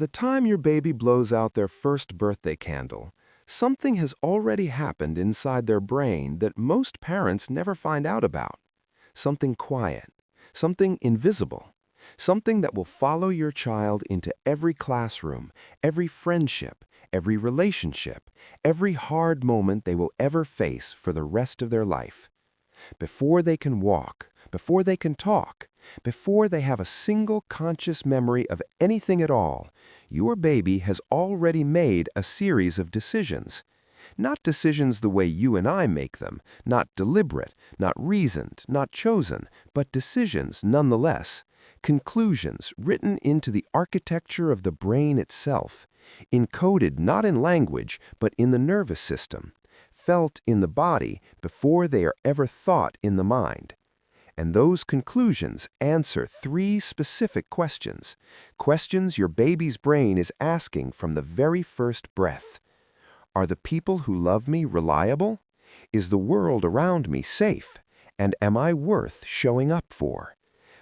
The time your baby blows out their first birthday candle, something has already happened inside their brain that most parents never find out about. Something quiet, something invisible, something that will follow your child into every classroom, every friendship, every relationship, every hard moment they will ever face for the rest of their life. Before they can walk, before they can talk, before they have a single conscious memory of anything at all, your baby has already made a series of decisions. Not decisions the way you and I make them, not deliberate, not reasoned, not chosen, but decisions nonetheless. Conclusions written into the architecture of the brain itself, encoded not in language, but in the nervous system, felt in the body before they are ever thought in the mind. And those conclusions answer three specific questions, questions your baby's brain is asking from the very first breath. Are the people who love me reliable? Is the world around me safe? And am I worth showing up for?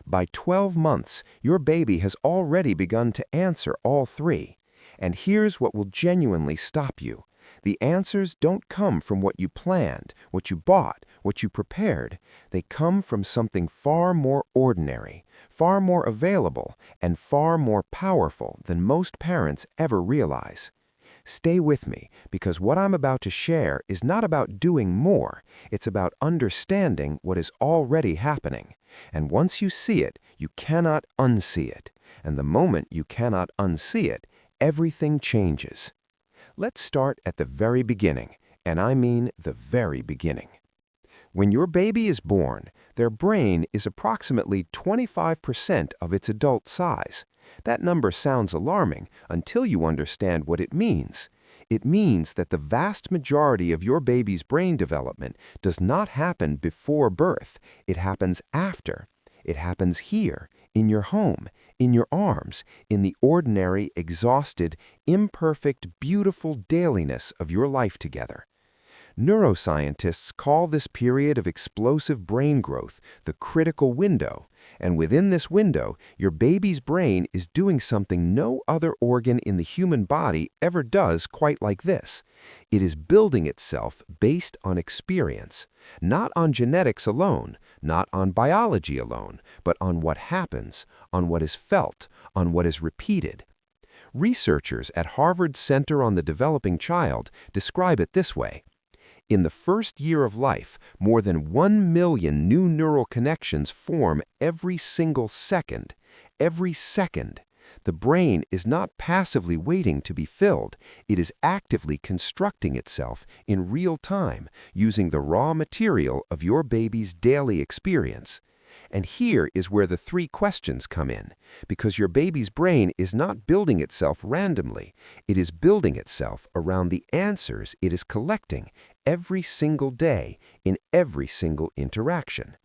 By 12 months, your baby has already begun to answer all three. And here's what will genuinely stop you. The answers don't come from what you planned, what you bought, what you prepared. They come from something far more ordinary, far more available, and far more powerful than most parents ever realize. Stay with me, because what I'm about to share is not about doing more. It's about understanding what is already happening. And once you see it, you cannot unsee it. And the moment you cannot unsee it, everything changes. Let's start at the very beginning, and I mean the very beginning. When your baby is born, their brain is approximately 25% of its adult size. That number sounds alarming until you understand what it means. It means that the vast majority of your baby's brain development does not happen before birth. It happens after. It happens here, in your home, in your arms, in the ordinary, exhausted, imperfect, beautiful dailiness of your life together. Neuroscientists call this period of explosive brain growth the critical window, and within this window, your baby's brain is doing something no other organ in the human body ever does quite like this. It is building itself based on experience, not on genetics alone, not on biology alone, but on what happens, on what is felt, on what is repeated. Researchers at Harvard's Center on the Developing Child describe it this way. In the first year of life, more than 1 million new neural connections form every single second. Every second. The brain is not passively waiting to be filled. It is actively constructing itself in real time, using the raw material of your baby's daily experience. And here is where the three questions come in, because your baby's brain is not building itself randomly. It is building itself around the answers it is collecting every single day in every single interaction.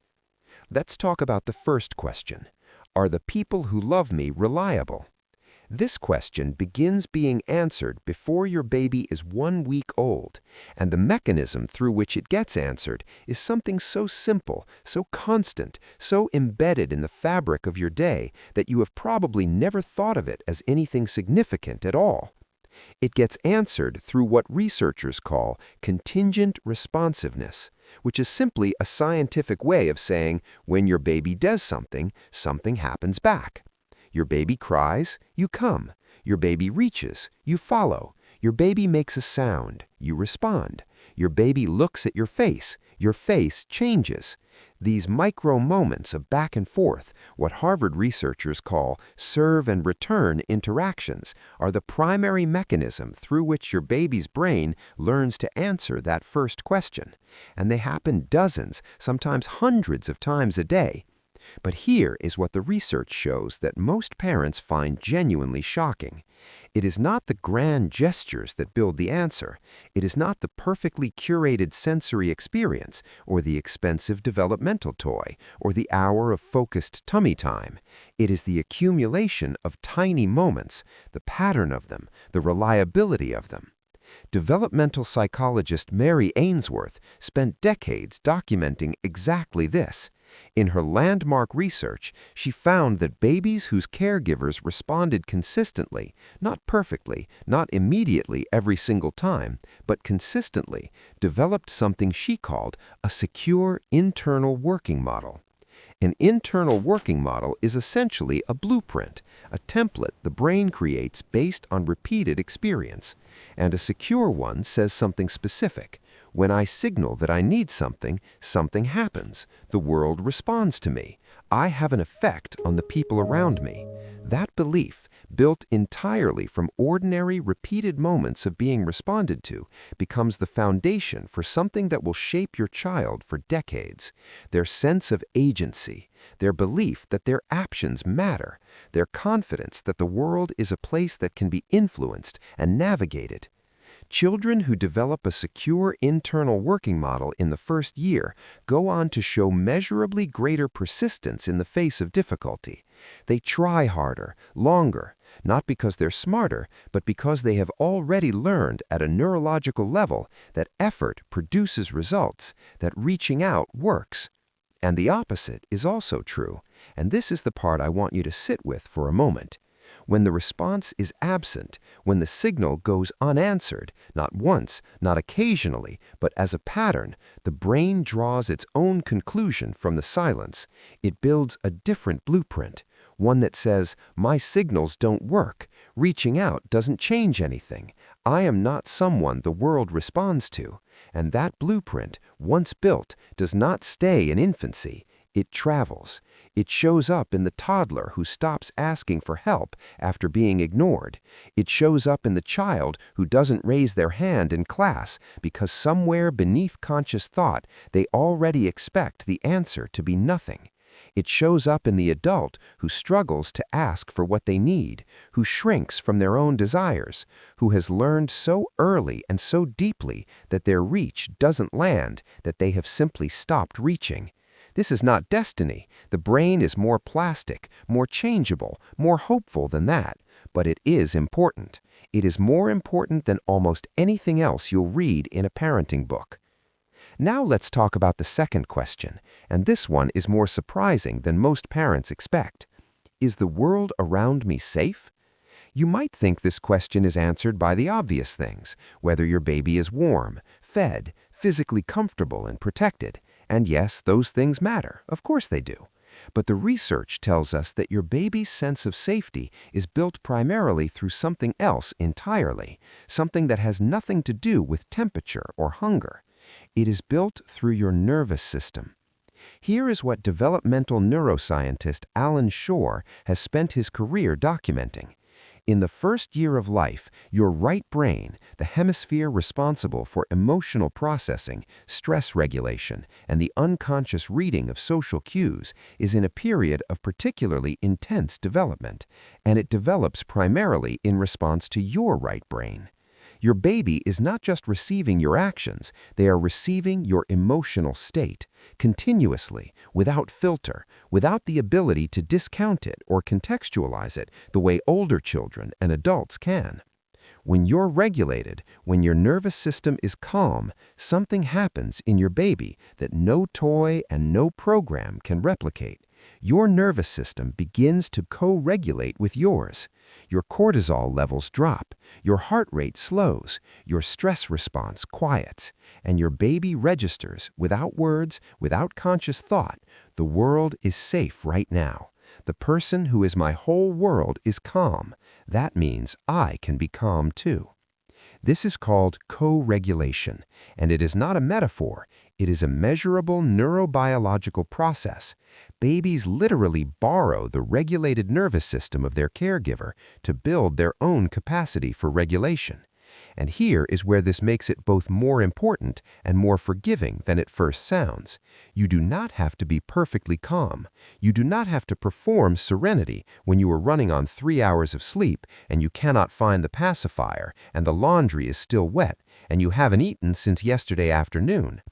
Let's talk about the first question. Are the people who love me reliable? This question begins being answered before your baby is 1 week old, and the mechanism through which it gets answered is something so simple, so constant, so embedded in the fabric of your day that you have probably never thought of it as anything significant at all. It gets answered through what researchers call contingent responsiveness, which is simply a scientific way of saying when your baby does something, something happens back. Your baby cries, you come. Your baby reaches, you follow. Your baby makes a sound, you respond. Your baby looks at your face changes. These micro moments of back and forth, what Harvard researchers call serve and return interactions, are the primary mechanism through which your baby's brain learns to answer that first question. And they happen dozens, sometimes hundreds of times a day. But here is what the research shows that most parents find genuinely shocking. It is not the grand gestures that build the answer. It is not the perfectly curated sensory experience, or the expensive developmental toy, or the hour of focused tummy time. It is the accumulation of tiny moments, the pattern of them, the reliability of them. Developmental psychologist Mary Ainsworth spent decades documenting exactly this. In her landmark research, she found that babies whose caregivers responded consistently, not perfectly, not immediately every single time, but consistently, developed something she called a secure internal working model. An internal working model is essentially a blueprint, a template the brain creates based on repeated experience. And a secure one says something specific. When I signal that I need something, something happens. The world responds to me. I have an effect on the people around me. That belief, built entirely from ordinary, repeated moments of being responded to, becomes the foundation for something that will shape your child for decades. Their sense of agency, their belief that their actions matter, their confidence that the world is a place that can be influenced and navigated. Children who develop a secure internal working model in the first year go on to show measurably greater persistence in the face of difficulty. They try harder, longer, not because they're smarter, but because they have already learned at a neurological level that effort produces results, that reaching out works. And the opposite is also true, and this is the part I want you to sit with for a moment. When the response is absent, when the signal goes unanswered, not once, not occasionally, but as a pattern, the brain draws its own conclusion from the silence. It builds a different blueprint, one that says, my signals don't work, reaching out doesn't change anything, I am not someone the world responds to. And that blueprint, once built, does not stay in infancy. It travels. It shows up in the toddler who stops asking for help after being ignored. It shows up in the child who doesn't raise their hand in class because somewhere beneath conscious thought they already expect the answer to be nothing. It shows up in the adult who struggles to ask for what they need, who shrinks from their own desires, who has learned so early and so deeply that their reach doesn't land, that they have simply stopped reaching. This is not destiny. The brain is more plastic, more changeable, more hopeful than that. But it is important. It is more important than almost anything else you'll read in a parenting book. Now let's talk about the second question, and this one is more surprising than most parents expect. Is the world around me safe? You might think this question is answered by the obvious things, whether your baby is warm, fed, physically comfortable and protected. And yes, those things matter. Of course they do. But the research tells us that your baby's sense of safety is built primarily through something else entirely, something that has nothing to do with temperature or hunger. It is built through your nervous system. Here is what developmental neuroscientist Alan Shore has spent his career documenting. In the first year of life, your right brain, the hemisphere responsible for emotional processing, stress regulation, and the unconscious reading of social cues, is in a period of particularly intense development, and it develops primarily in response to your right brain. Your baby is not just receiving your actions, they are receiving your emotional state, continuously, without filter, without the ability to discount it or contextualize it the way older children and adults can. When you're regulated, when your nervous system is calm, something happens in your baby that no toy and no program can replicate. Your nervous system begins to co-regulate with yours. Your cortisol levels drop, your heart rate slows, your stress response quiets, and your baby registers, without words, without conscious thought, the world is safe right now. The person who is my whole world is calm. That means I can be calm too. This is called co-regulation, and it is not a metaphor. It is a measurable neurobiological process. Babies literally borrow the regulated nervous system of their caregiver to build their own capacity for regulation. And here is where this makes it both more important and more forgiving than it first sounds. You do not have to be perfectly calm. You do not have to perform serenity when you are running on 3 hours of sleep and you cannot find the pacifier and the laundry is still wet and you haven't eaten since yesterday afternoon.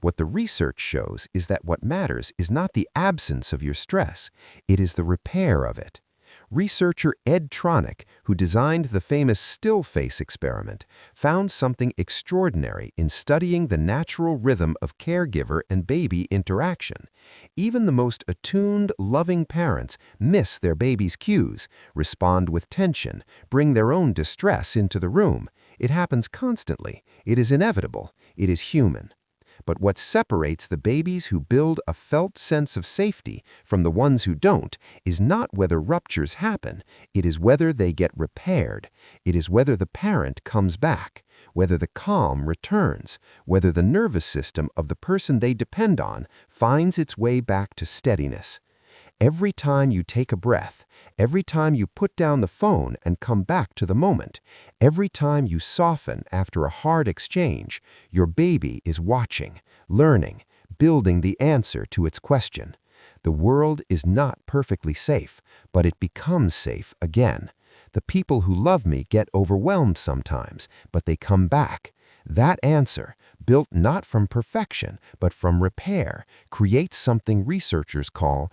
What the research shows is that what matters is not the absence of your stress, it is the repair of it. Researcher Ed Tronick, who designed the famous still face experiment, found something extraordinary in studying the natural rhythm of caregiver and baby interaction. Even the most attuned, loving parents miss their baby's cues, respond with tension, bring their own distress into the room. It happens constantly. It is inevitable. It is human. But what separates the babies who build a felt sense of safety from the ones who don't is not whether ruptures happen, it is whether they get repaired. It is whether the parent comes back, whether the calm returns, whether the nervous system of the person they depend on finds its way back to steadiness. Every time you take a breath, every time you put down the phone and come back to the moment, every time you soften after a hard exchange, your baby is watching, learning, building the answer to its question. The world is not perfectly safe, but it becomes safe again. The people who love me get overwhelmed sometimes, but they come back. That answer, built not from perfection, but from repair, creates something researchers call